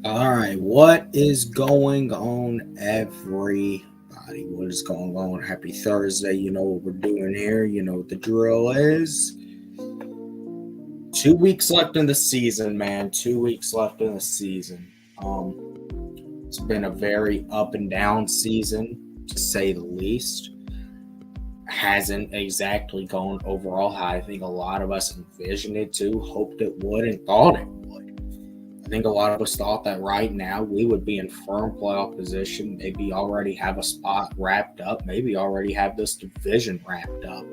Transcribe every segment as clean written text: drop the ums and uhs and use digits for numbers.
All right, what is going on, everybody? What is going on? Happy Thursday. You know what we're doing here. You know what the drill is. 2 weeks left in the season, man. 2 weeks left in the season. It's been a very up and down season, to say the least. Hasn't exactly gone overall how I think a lot of us envisioned it to, hoped it would, and thought it would. I think a lot of us thought that right now we would be in firm playoff position, maybe already have a spot wrapped up, maybe already have this division wrapped up.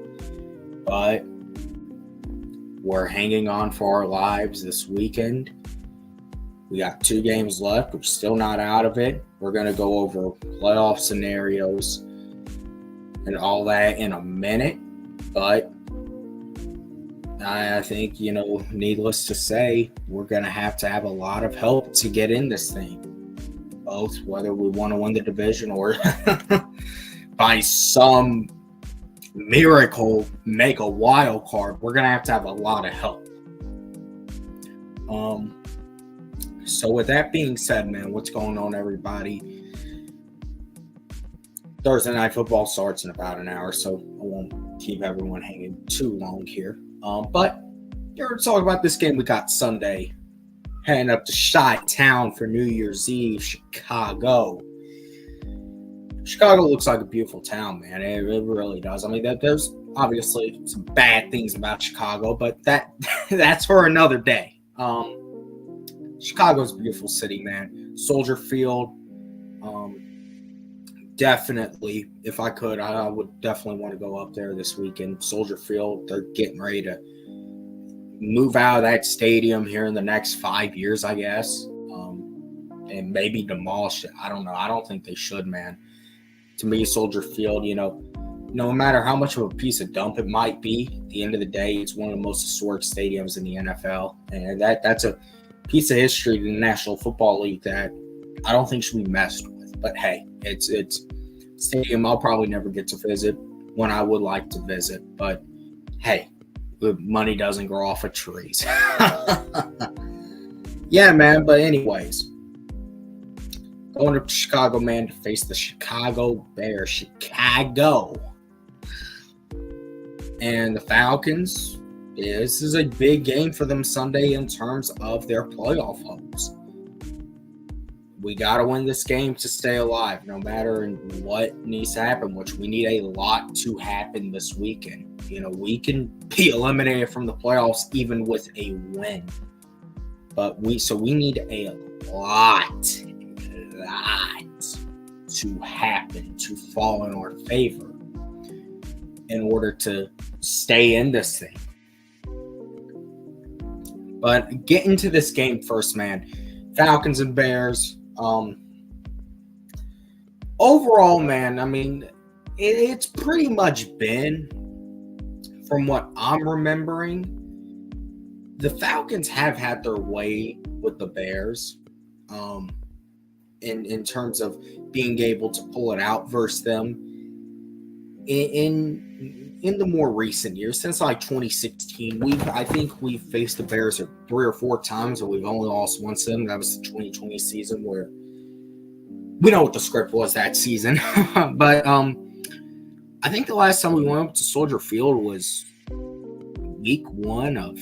But we're hanging on for our lives this weekend. We got 2 games left. We're still not out of it. We're going to go over playoff scenarios and all that in a minute. But I think, needless to say, we're going to have a lot of help to get in this thing. Both whether we want to win the division or by some miracle make a wild card, we're going to have a lot of help. So with that being said, man, what's going on, everybody? Thursday Night Football starts in about an hour, so I won't keep everyone hanging too long here. But you're going to talk about this game we got Sunday, heading up to Chi-Town for New Year's Eve, Chicago. Chicago looks like a beautiful town, man. It really does. I mean, there's obviously some bad things about Chicago, but that's for another day. Chicago's a beautiful city, man. Soldier Field. Definitely, if I could, I would definitely want to go up there this weekend. Soldier Field, they're getting ready to move out of that stadium here in the next 5 years, I guess, and maybe demolish it. I don't know. I don't think they should, man. To me, Soldier Field, no matter how much of a piece of dump it might be, at the end of the day, it's one of the most historic stadiums in the NFL, and that's a piece of history to the National Football League that I don't think should be messed with. But hey, it's a stadium I'll probably never get to visit when I would like to visit. But hey, money doesn't grow off of trees. Yeah, man. But anyways, going to Chicago, man, to face the Chicago Bears. Chicago. And the Falcons. This is a big game for them Sunday in terms of their playoff hopes. We got to win this game to stay alive, no matter what needs to happen, which we need a lot to happen this weekend. We can be eliminated from the playoffs even with a win. But we need a lot to happen, to fall in our favor in order to stay in this thing. But get into this game first, man. Falcons and Bears. Overall, man, I mean, it's pretty much been, from what I'm remembering, the Falcons have had their way with the Bears in terms of being able to pull it out versus them in the more recent years. Since like 2016, I think we've faced the Bears 3 or 4 times, and we've only lost once to them. That was the 2020 season, where we know what the script was that season. But I think the last time we went up to Soldier Field was week 1 of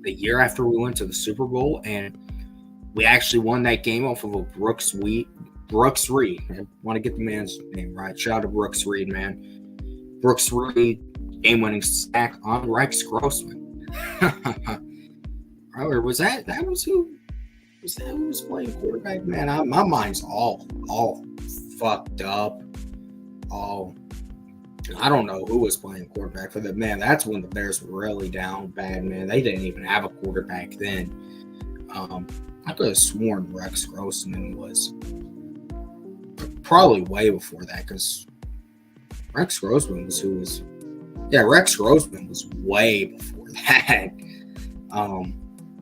the year after we went to the Super Bowl, and we actually won that game off of a Brooks Reed. I want to get the man's name right. Shout out to Brooks Reed, man. Brooks Reed, game-winning sack on Rex Grossman. Or was that who was playing quarterback? Man, my mind's all fucked up. I don't know who was playing quarterback for them. Man, that's when the Bears were really down bad, man. They didn't even have a quarterback then. I could have sworn Rex Grossman was probably way before that, because Rex Grossman was way before that.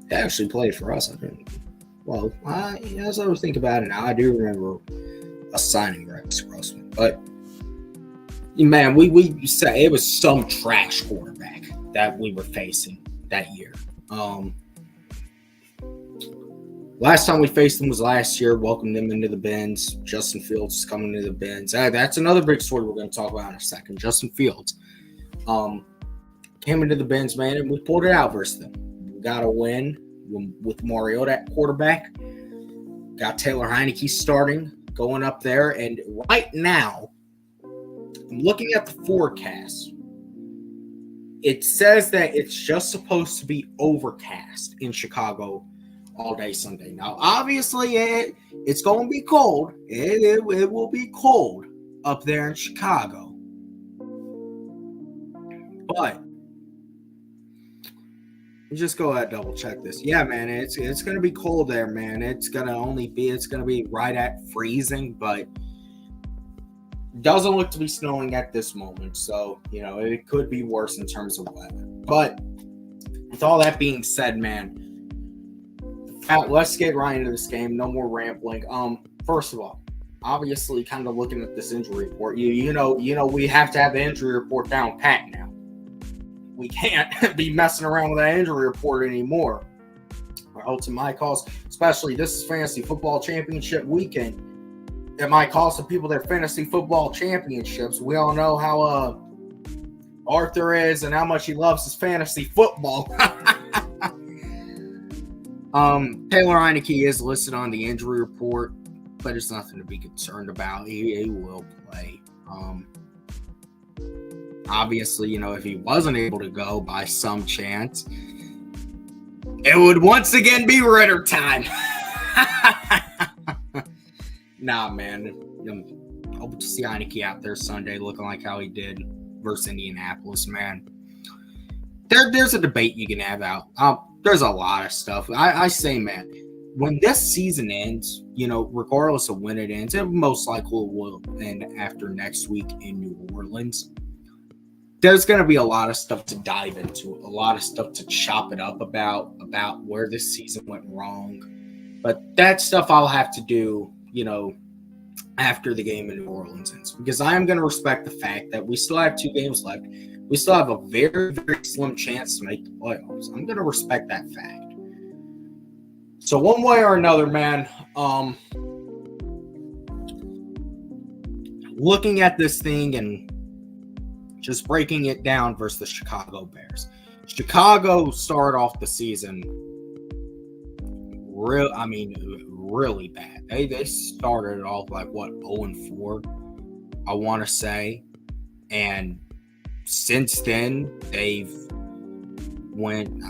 He actually played for us, I think. Well, as I was thinking about it now, I do remember assigning Rex Grossman. But, man, we said it was some trash quarterback that we were facing that year. Last time we faced them was last year. Welcomed them into the Benz. Justin Fields is coming to the Benz. That's another big story we're going to talk about in a second. Justin Fields came into the Benz, man, and we pulled it out versus them. We got a win with Mariota at quarterback. Got Taylor Heineke starting, going up there. And right now, I'm looking at the forecast. It says that it's just supposed to be overcast in Chicago all day Sunday. Now, obviously, it's going to be cold. It will be cold up there in Chicago. But just go ahead and double check this. Yeah, man, it's going to be cold there, man. It's going to be right at freezing, but doesn't look to be snowing at this moment. So, it could be worse in terms of weather. But with all that being said, man, let's get right into this game. No more rambling. First of all, obviously kind of looking at this injury report, you know we have to have the injury report down pat now. We can't be messing around with that injury report anymore. Or else it might cost, especially this is fantasy football championship weekend. It might cost some people their fantasy football championships. We all know how Arthur is and how much he loves his fantasy football. Taylor Heineke is listed on the injury report, but it's nothing to be concerned about. He will play. Obviously, if he wasn't able to go by some chance, it would once again be Ritter time. Nah, man. Hope to see Heineke out there Sunday looking like how he did versus Indianapolis, man. There's a debate you can have out. There's a lot of stuff. I say, man, when this season ends, regardless of when it ends, it most likely will end after next week in New Orleans. There's going to be a lot of stuff to dive into, a lot of stuff to chop it up about where this season went wrong. But that stuff I'll have to do, after the game in New Orleans ends, because I am going to respect the fact that we still have 2 games left. We still have a very, very slim chance to make the playoffs. I'm going to respect that fact. So one way or another, man, looking at this thing and just breaking it down versus the Chicago Bears. Chicago started off the season really bad. They started off like 0-4, I want to say, and since then they've won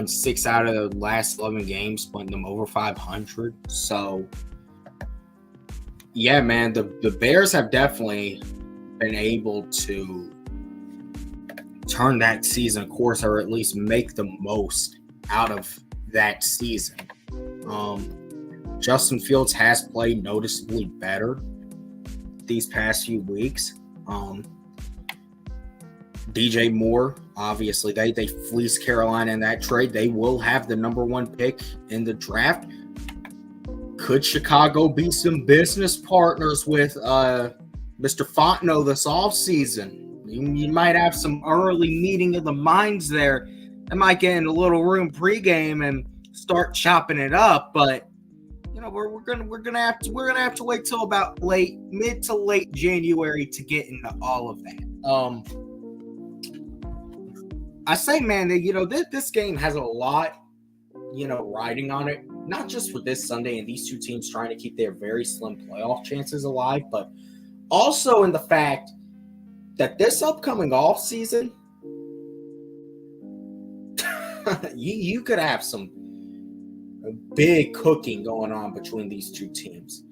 6 out of the last 11 games, putting them over 500. So yeah, man, the Bears have definitely been able to turn that season course, or at least make the most out of that season. Justin Fields has played noticeably better these past few weeks. DJ Moore, obviously, they fleeced Carolina in that trade. They will have the number 1 pick in the draft. Could Chicago be some business partners with Mr. Fontenot this offseason? You might have some early meeting of the minds there. They might get in a little room pregame and start chopping it up, but we're gonna have to wait till about mid to late January to get into all of that. I say, man, that this game has a lot, riding on it. Not just for this Sunday and these 2 teams trying to keep their very slim playoff chances alive, but also in the fact that this upcoming off season, you could have some big cooking going on between these 2 teams.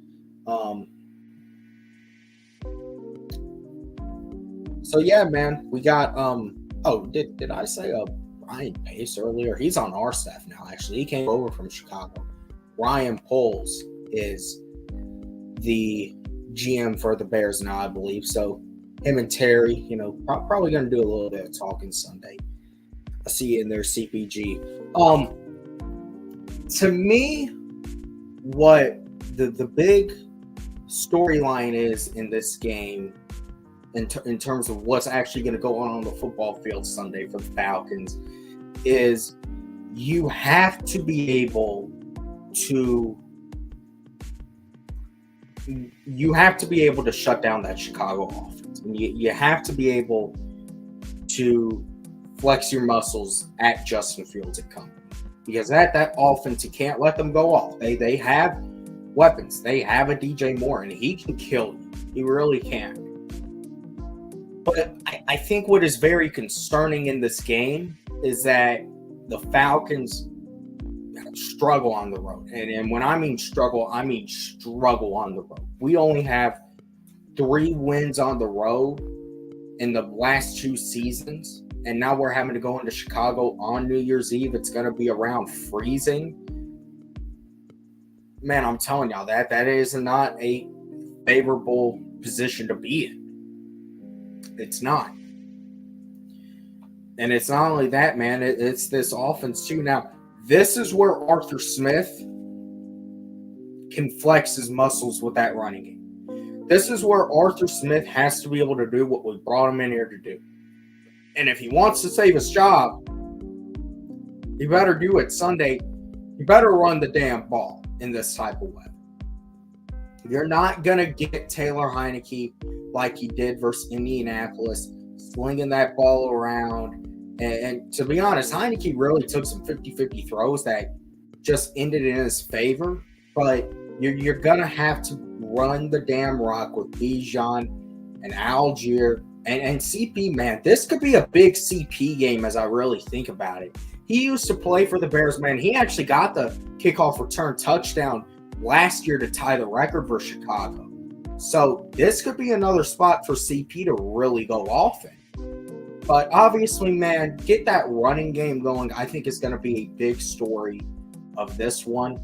So yeah, man, we got did I say Ryan Pace earlier? He's on our staff now. Actually, he came over from Chicago. Ryan Poles is the GM for the Bears now, I believe. So him and Terry, probably going to do a little bit of talking Sunday. I see you in there, CPG. To me, what the big storyline is in this game, in terms of what's actually going to go on the football field Sunday for the Falcons, is you have to be able you have to be able to shut down that Chicago offense. And you have to be able to flex your muscles at Justin Fields and company. Because that offense, you can't let them go off. They have weapons. They have a DJ Moore, and he can kill you. He really can. But I think what is very concerning in this game is that the Falcons struggle on the road. And when I mean struggle on the road. We only have 3 wins on the road in the last 2 seasons. And now we're having to go into Chicago on New Year's Eve. It's going to be around freezing. Man, I'm telling y'all, that is not a favorable position to be in. It's not. And it's not only that, man. It's this offense, too. Now, this is where Arthur Smith can flex his muscles with that running game. This is where Arthur Smith has to be able to do what we brought him in here to do. And if he wants to save his job, he better do it Sunday. He better run the damn ball in this type of weather. You're not going to get Taylor Heineke like he did versus Indianapolis, slinging that ball around. And to be honest, Heineke really took some 50-50 throws that just ended in his favor. But you're going to have to run the damn rock with Bijan and Algier. And CP, man, this could be a big CP game as I really think about it. He used to play for the Bears, man. He actually got the kickoff return touchdown last year to tie the record for Chicago. So this could be another spot for CP to really go off in. But obviously, man, get that running game going. I think is going to be a big story of this one.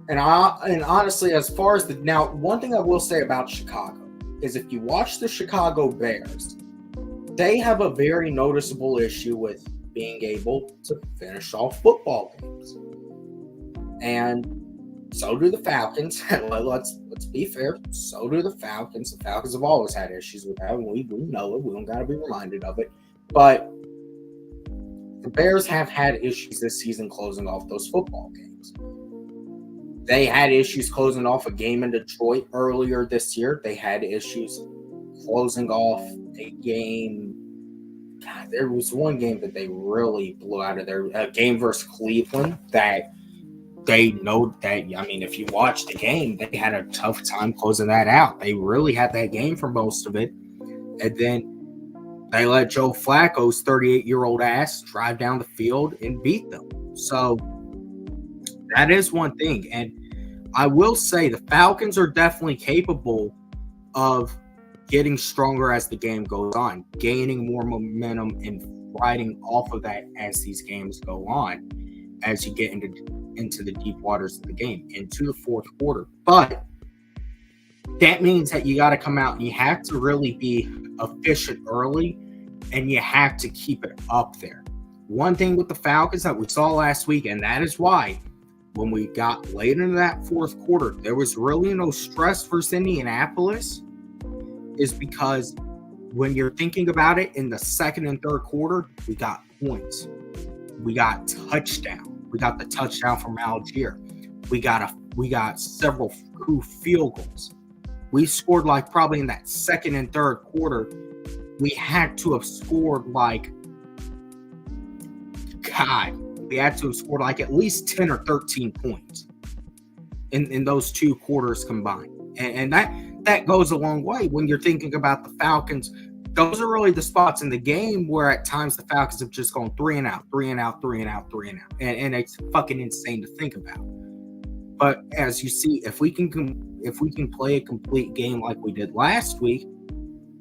And honestly, as far as now, one thing I will say about Chicago is if you watch the Chicago Bears, they have a very noticeable issue with being able to finish off football games. And so do the Falcons. Let's be fair. So do the Falcons. The Falcons have always had issues with that. We know it. We don't got to be reminded of it. But the Bears have had issues this season closing off those football games. They had issues closing off a game in Detroit earlier this year. They had issues closing off a game. God, there was one game that they really blew out of there. A game versus Cleveland that they know that, I mean, if you watch the game, they had a tough time closing that out. They really had that game for most of it. And then they let Joe Flacco's 38-year-old ass drive down the field and beat them. So that is one thing. And I will say the Falcons are definitely capable of getting stronger as the game goes on, gaining more momentum and riding off of that as these games go on, as you get into the deep waters of the game, into the fourth quarter. But that means that you got to come out and you have to really be efficient early, and you have to keep it up there. One thing with the Falcons that we saw last week, and that is why when we got late into that fourth quarter, there was really no stress versus Indianapolis, is because when you're thinking about it in the second and third quarter, we got points. We got touchdown. We got the touchdown from Algier. We got several coup field goals. We scored like probably in that second and third quarter. We had to have scored like at least 10 or 13 points in those 2 quarters combined. And that goes a long way when you're thinking about the Falcons. Those are really the spots in the game where at times the Falcons have just gone 3 and out. And it's fucking insane to think about. But as you see, if we can play a complete game like we did last week,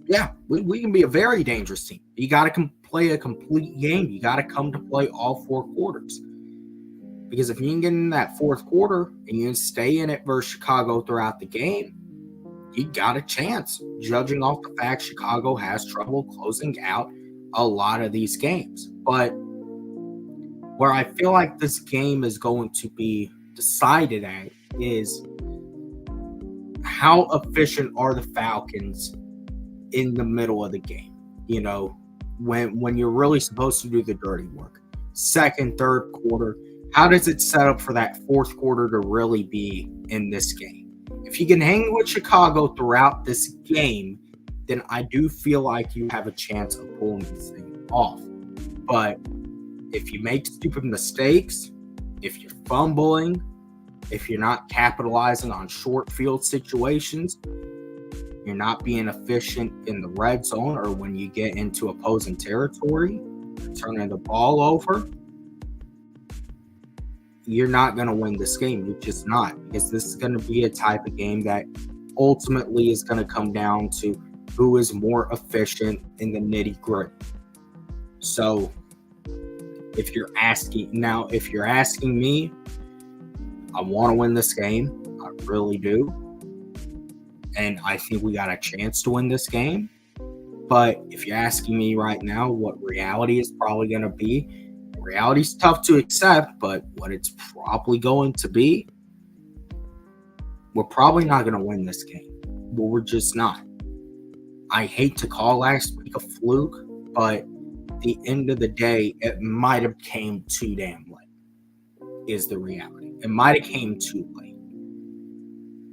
yeah, we can be a very dangerous team. You got to play a complete game. You got to come to play all 4 quarters. Because if you can get in that fourth quarter and you can stay in it versus Chicago throughout the game, you got a chance, judging off the fact Chicago has trouble closing out a lot of these games. But where I feel like this game is going to be decided at is how efficient are the Falcons in the middle of the game, you know, when you're really supposed to do the dirty work. Second, third quarter, how does it set up for that fourth quarter to really be in this game? If you can hang with Chicago throughout this game, then I do feel like you have a chance of pulling this thing off. But if you make stupid mistakes, if you're fumbling, if you're not capitalizing on short field situations, you're not being efficient in the red zone or when you get into opposing territory, turning the ball over, you're not going to win this game. You're just not, because this is going to be a type of game that ultimately is going to come down to who is more efficient in the nitty-gritty. So if you're asking me, I want to win this game. I really do. And I think we got a chance to win this game. But if you're asking me right now what reality is probably going to be, reality's tough to accept, but what it's probably going to be, we're probably not going to win this game. Well, we're just not. I hate to call last week a fluke, but at the end of the day, it might have came too damn late, is the reality. It might have came too late.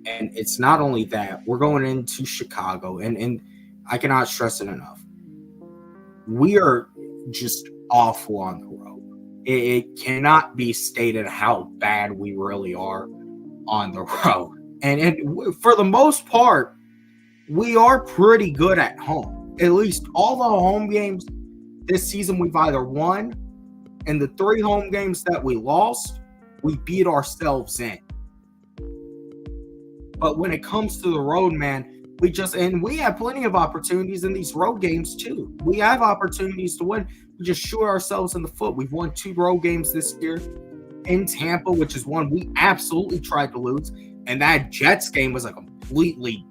And it's not only that, we're going into Chicago, and I cannot stress it enough. We are just awful on the road. It cannot be stated how bad we really are on the road. And for the most part, we are pretty good at home. At least all the home games this season we've either won, and the 3 home games that we lost, we beat ourselves in. But when it comes to the road, man, we have plenty of opportunities in these road games too. We have opportunities to win. We just shoot ourselves in the foot. We've won 2 road games this year in Tampa, which is one we absolutely tried to lose. And that Jets game was a completely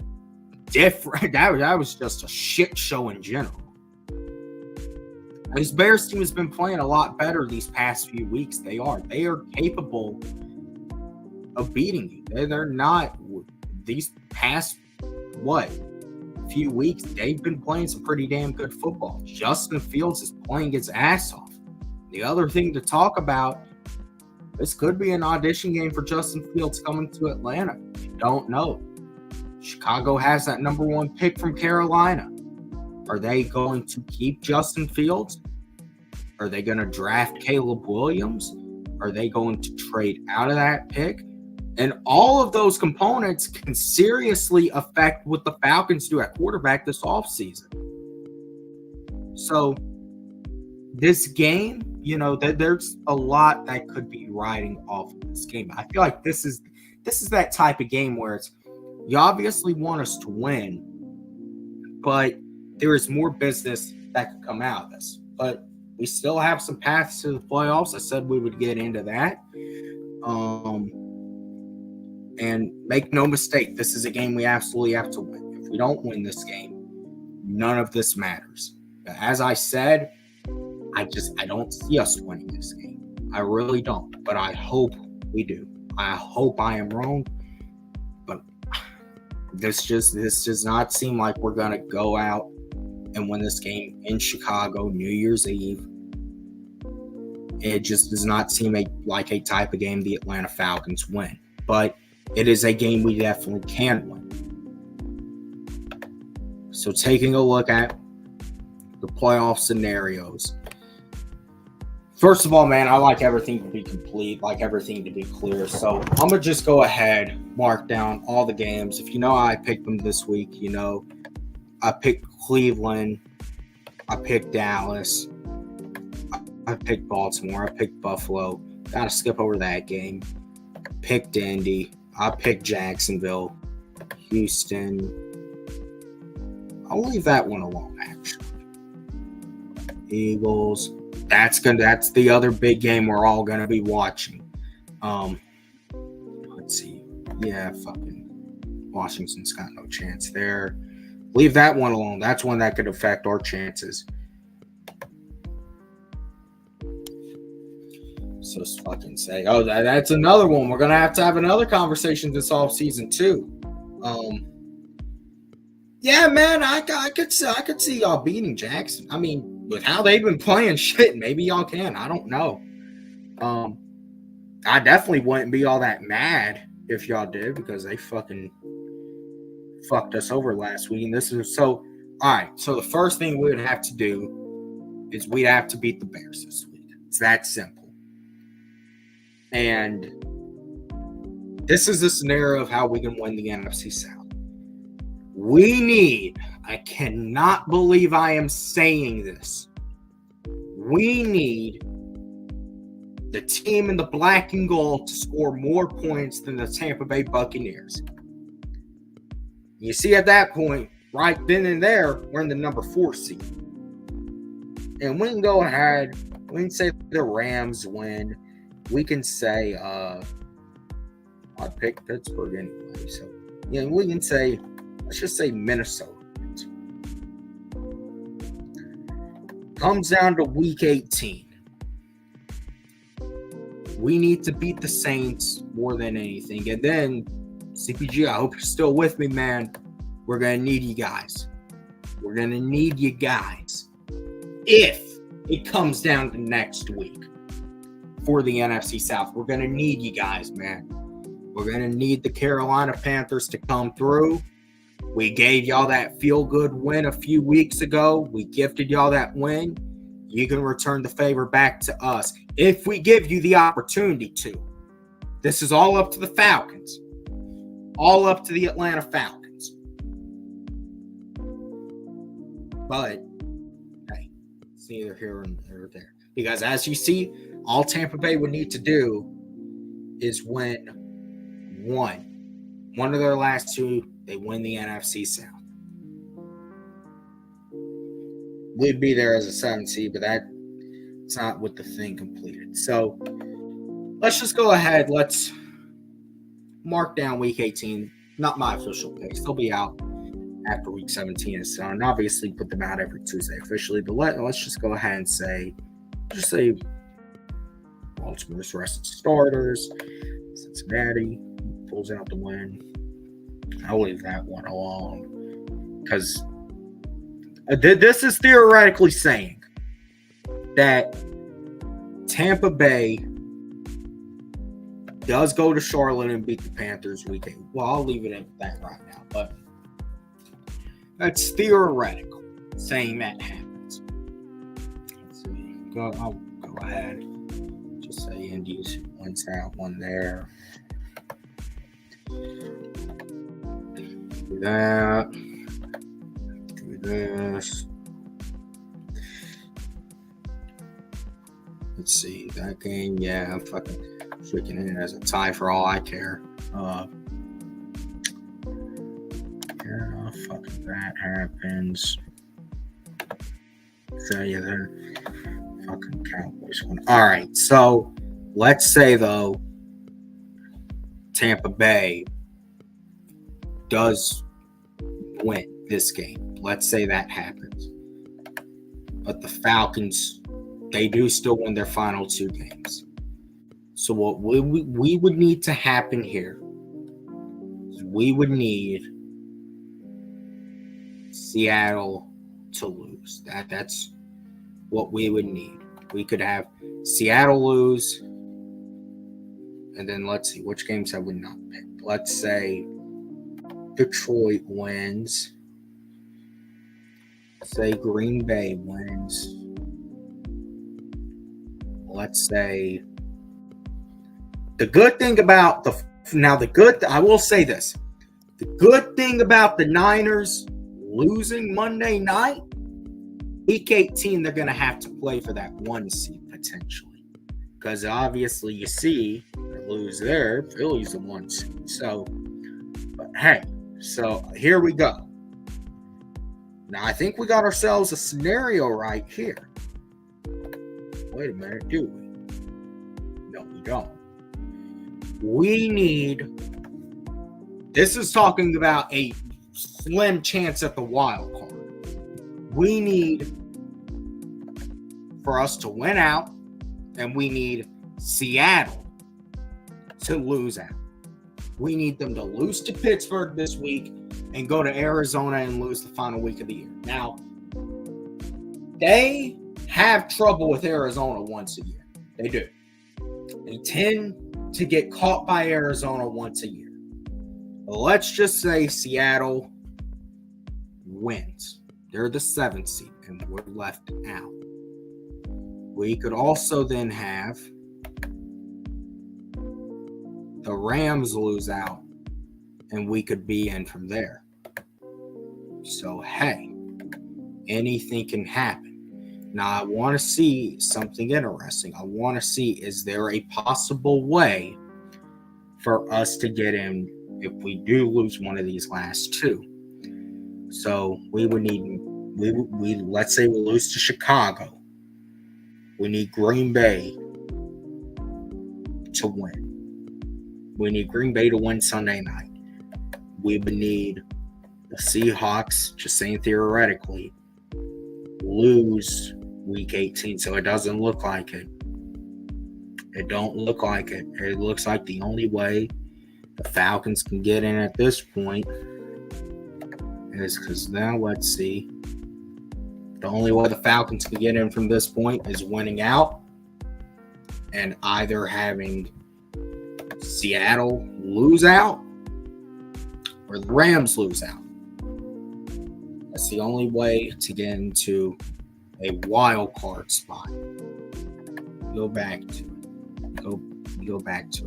different. That was just a shit show in general. This Bears team has been playing a lot better these past few weeks. They are capable of beating you. They're not. These past few weeks, they've been playing some pretty damn good football. Justin Fields is playing his ass off. The other thing to talk about, this could be an audition game for Justin Fields coming to Atlanta. You don't know. Chicago has that number 1 pick from Carolina. Are they going to keep Justin Fields? Are they going to draft Caleb Williams? Are they going to trade out of that pick? And all of those components can seriously affect what the Falcons do at quarterback this offseason. So this game, there's a lot that could be riding off of this game. I feel like this is that type of game where it's, you obviously want us to win, but there is more business that could come out of this. But we still have some paths to the playoffs. I said we would get into that. And make no mistake, this is a game we absolutely have to win. If we don't win this game, none of this matters. As I said, I don't see us winning this game. I really don't. But I hope we do. I hope I am wrong. But this does not seem like we're going to go out and win this game in Chicago, New Year's Eve. It just does not seem like a type of game the Atlanta Falcons win. But it is a game we definitely can win. So taking a look at the playoff scenarios. First of all, man, I like everything to be complete, like everything to be clear. So I'm going to just go ahead, mark down all the games. If you know how I picked them this week, I picked Cleveland. I picked Dallas. I picked Baltimore. I picked Buffalo. Got to skip over that game. Picked Indy. I picked Jacksonville, Houston. I'll leave that one alone, actually. Eagles. That's the other big game we're all gonna be watching. Let's see. Yeah, fucking Washington's got no chance there. Leave that one alone. That's one that could affect our chances. So fucking say, that's another one. We're gonna have another conversation this offseason too. Yeah, man, I could see y'all beating Jackson. I mean, with how they've been playing, shit, maybe y'all can. I don't know. I definitely wouldn't be all that mad if y'all did, because they fucking fucked us over last week. And this is so. All right. So the first thing we would have to do is we'd have to beat the Bears this week. It's that simple. And this is the scenario of how we can win the NFC South. We need, I cannot believe I am saying this, we need the team in the black and gold to score more points than the Tampa Bay Buccaneers. You see, at that point, right then and there, we're in the number 4 seed. And we can go ahead, we can say the Rams win. We can say, I picked Pittsburgh anyway. So, yeah, we can say, let's just say Minnesota. Comes down to week 18. We need to beat the Saints more than anything. And then, CPG, I hope you're still with me, man. We're going to need you guys. We're going to need you guys. If it comes down to next week for the NFC South, we're going to need you guys, man. We're going to need the Carolina Panthers to come through. We gave y'all that feel-good win a few weeks ago. We gifted y'all that win. You can return the favor back to us if we give you the opportunity to. This is all up to the Falcons. All up to the Atlanta Falcons. But, hey, it's neither here nor there. Because as you see, all Tampa Bay would need to do is win one of their last 2. They win the NFC South. We'd be there as a 7 seed, but that's not with the thing completed. So let's just go ahead. Let's mark down week 18. Not my official picks. They'll be out after week 17 is done. And obviously put them out every Tuesday officially. But let's just go ahead and say Baltimore's rested starters. Cincinnati pulls out the win. I'll leave that one alone because this is theoretically saying that Tampa Bay does go to Charlotte and beat the Panthers week 8. Well, I'll leave it at that right now, but that's theoretical saying that happens. Let's see. I'll go ahead. Just say Indies wins that one there. Do that. Do this. Let's see. That game, yeah, I'm fucking freaking in as a tie for all I care. Yeah, fucking that happens. So yeah, then fucking Cowboys win. All right, so let's say though, Tampa Bay does win this game. Let's say that happens. But the Falcons, they do still win their final 2 games. So what we would need to happen here is we would need Seattle to lose. That's what we would need. We could have Seattle lose, and then let's see, which games have we not picked? Let's say Detroit wins. Say Green Bay wins. Let's say the good thing about I will say this. The good thing about the Niners losing Monday night, week 18, they're going to have to play for that 1 seed potentially. Because obviously you see, they lose there, Philly's the 1 seed. So, but hey, so here we go. Now, I think we got ourselves a scenario right here. Wait a minute, do we? No, we don't. We need, this is talking about a slim chance at the wild card. We need for us to win out, and we need Seattle to lose out. We need them to lose to Pittsburgh this week and go to Arizona and lose the final week of the year. Now, they have trouble with Arizona once a year. They do. They tend to get caught by Arizona once a year. Let's just say Seattle wins. They're the 7th seed, and we're left out. We could also then have the Rams lose out, and we could be in from there. So, hey, anything can happen. Now, I want to see something interesting. I want to see, is there a possible way for us to get in if we do lose one of these last two? So we would need, let's say we lose to Chicago. We need Green Bay to win. We need Green Bay to win Sunday night. We would need the Seahawks, just saying theoretically, lose week 18, so it doesn't look like it. It don't look like it. It looks like the only way the Falcons can get in at this point is because now let's see. The only way the Falcons can get in from this point is winning out and either having Seattle lose out or the Rams lose out. That's the only way to get into a wild card spot. Go back to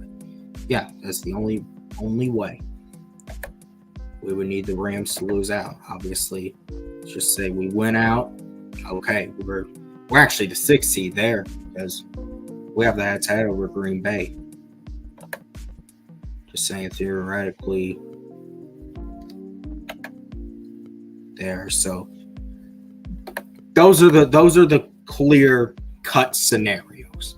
it. Yeah, that's the only way. We would need the Rams to lose out. Obviously, just say we win out. Okay, we're actually the 6th seed there because we have that title over Green Bay. Just saying theoretically there. So those are the clear cut scenarios.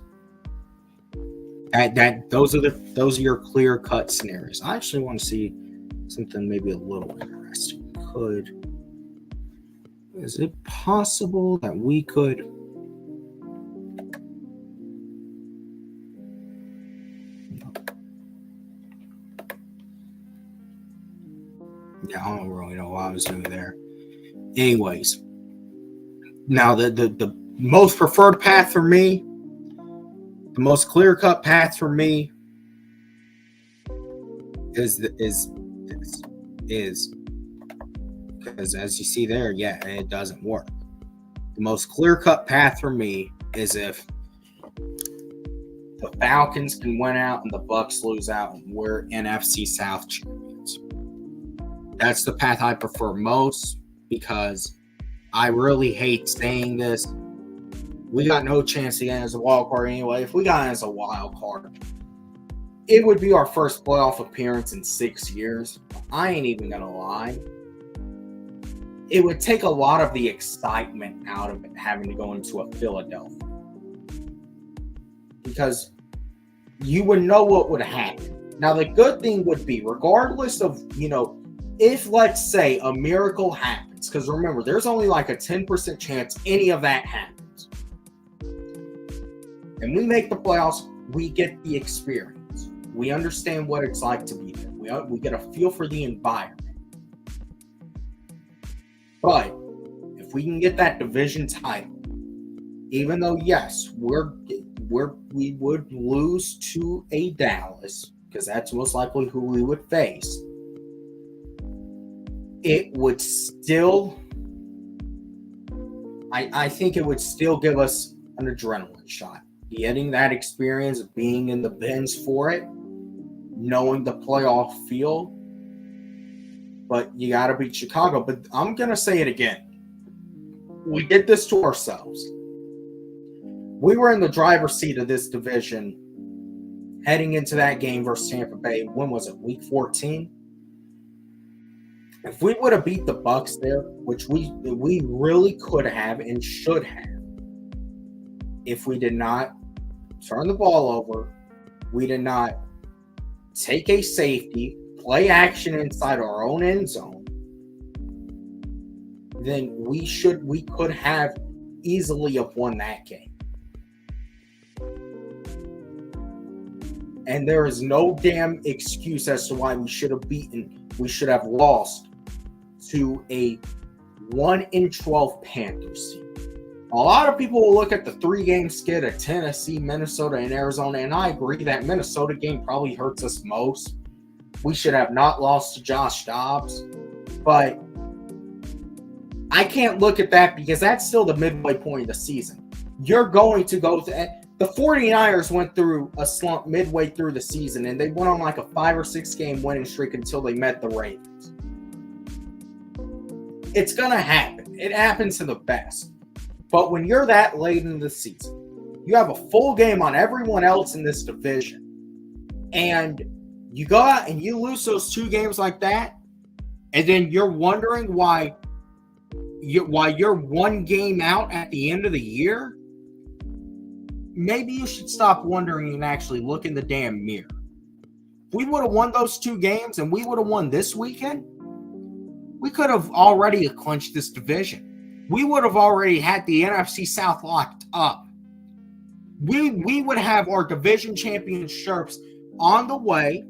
Those are your clear cut scenarios. I actually want to see something maybe a little interesting. Is it possible that we could I don't really know what I was doing there. Anyways, now the most preferred path for me, the most clear-cut path for me is because as you see there, yeah, it doesn't work. The most clear-cut path for me is if the Falcons can win out and the Bucs lose out and we're NFC South champions. That's the path I prefer most because I really hate saying this. We got no chance to get as a wild card anyway. If we got as a wild card, it would be our first playoff appearance in 6 years. I ain't even going to lie. It would take a lot of the excitement out of it having to go into a Philadelphia. Because you would know what would happen. Now, the good thing would be, regardless of, if, let's say, a miracle happens, because remember, there's only like a 10% chance any of that happens. And we make the playoffs, we get the experience. We understand what it's like to be there. We get a feel for the environment. But if we can get that division title, even though, yes, we would lose to a Dallas, because that's most likely who we would face, it would still, I think it would still give us an adrenaline shot. Getting that experience of being in the bins for it, knowing the playoff feel. But you got to beat Chicago. But I'm going to say it again. We did this to ourselves. We were in the driver's seat of this division heading into that game versus Tampa Bay. When was it? Week 14? If we would have beat the Bucs there, which we really could have and should have, if we did not turn the ball over, we did not take a safety, play action inside our own end zone, then we could have easily have won that game. And there is no damn excuse as to why we should have lost to a 1-12 Panthers team. A lot of people will look at the 3-game skid of Tennessee, Minnesota, and Arizona, and I agree that Minnesota game probably hurts us most. We should have not lost to Josh Dobbs, but I can't look at that because that's still the midway point of the season. You're going to go to the 49ers went through a slump midway through the season, and they went on like a 5 or 6 game winning streak until they met the Ravens. It's going to happen. It happens to the best. But when you're that late in the season, you have a full game on everyone else in this division, and you go out and you lose those 2 games like that, and then you're wondering why you're 1 game out at the end of the year. Maybe you should stop wondering and actually look in the damn mirror. If we would have won those 2 games and we would have won this weekend, we could have already clinched this division. We would have already had the NFC South locked up. We would have our division championships on the way.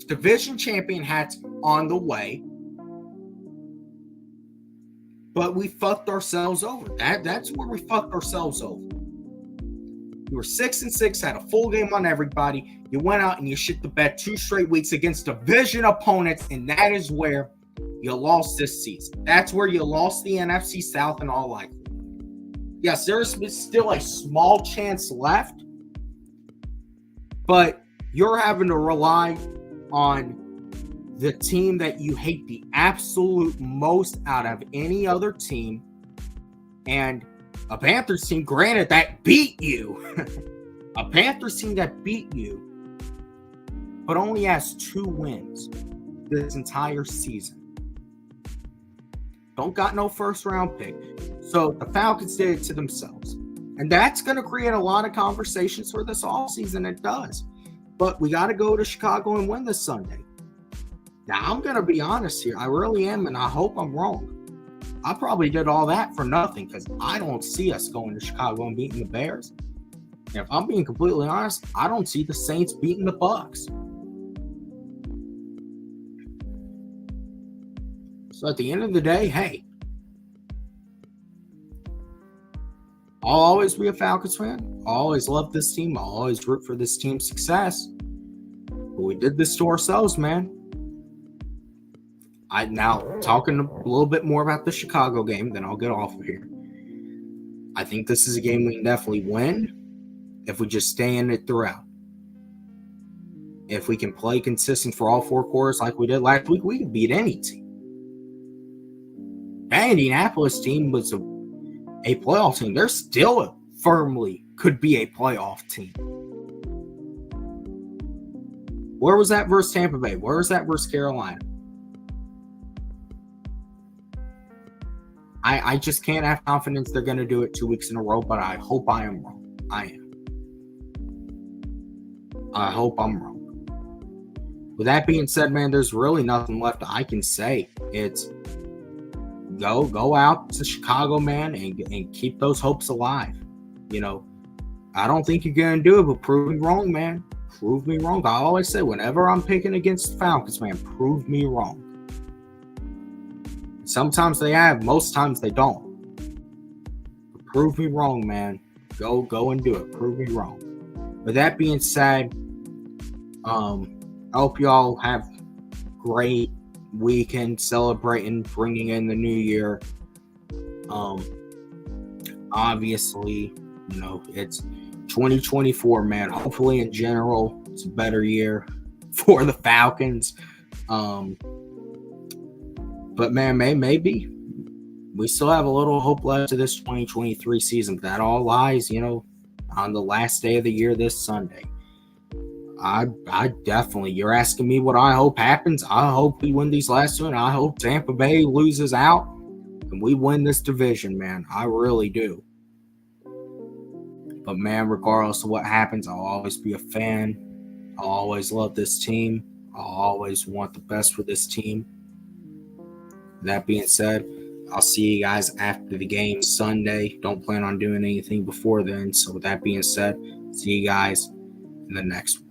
Division champion hats on the way. But we fucked ourselves over. That's where we fucked ourselves over. You were 6-6, had a full game on everybody. You went out and you shit the bed 2 straight weeks against division opponents, and that is where you lost this season. That's where you lost the NFC South in all likelihood. Yes, there's still a small chance left, but you're having to rely on the team that you hate the absolute most out of any other team, and a Panthers team, granted, that beat you. A Panthers team that beat you, but only has 2 wins this entire season. Don't got no first-round pick. So the Falcons did it to themselves. And that's going to create a lot of conversations for this offseason. It does. But we got to go to Chicago and win this Sunday. Now, I'm going to be honest here. I really am, and I hope I'm wrong. I probably did all that for nothing because I don't see us going to Chicago and beating the Bears. And if I'm being completely honest, I don't see the Saints beating the Bucs. So at the end of the day, hey, I'll always be a Falcons fan. I'll always love this team. I'll always root for this team's success. But we did this to ourselves, man. Now talking a little bit more about the Chicago game, then I'll get off of here. I think this is a game we can definitely win if we just stay in it throughout. If we can play consistent for all 4 quarters like we did last week, we can beat any team. That Indianapolis team was a playoff team. They're still firmly could be a playoff team. Where was that versus Tampa Bay? Where was that versus Carolina? I just can't have confidence they're going to do it 2 weeks in a row, but I hope I am wrong. I am. I hope I'm wrong. With that being said, man, there's really nothing left I can say. It's go out to Chicago, man, and keep those hopes alive. You know, I don't think you're going to do it, but prove me wrong, man. Prove me wrong. I always say whenever I'm picking against the Falcons, man, prove me wrong. Sometimes they have, most times they don't. But prove me wrong, man. Go and do it. Prove me wrong. With that being said, I hope y'all have great weekend celebrating, bringing in the new year. Obviously, you know, it's 2024, man. Hopefully, in general, it's a better year for the Falcons. But, man, maybe we still have a little hope left to this 2023 season. But that all lies, you know, on the last day of the year this Sunday. I definitely, you're asking me what I hope happens. I hope we win these last 2, and I hope Tampa Bay loses out and we win this division, man. I really do. But, man, regardless of what happens, I'll always be a fan. I'll always love this team. I'll always want the best for this team. That being said, I'll see you guys after the game Sunday. Don't plan on doing anything before then. So with that being said, see you guys in the next one.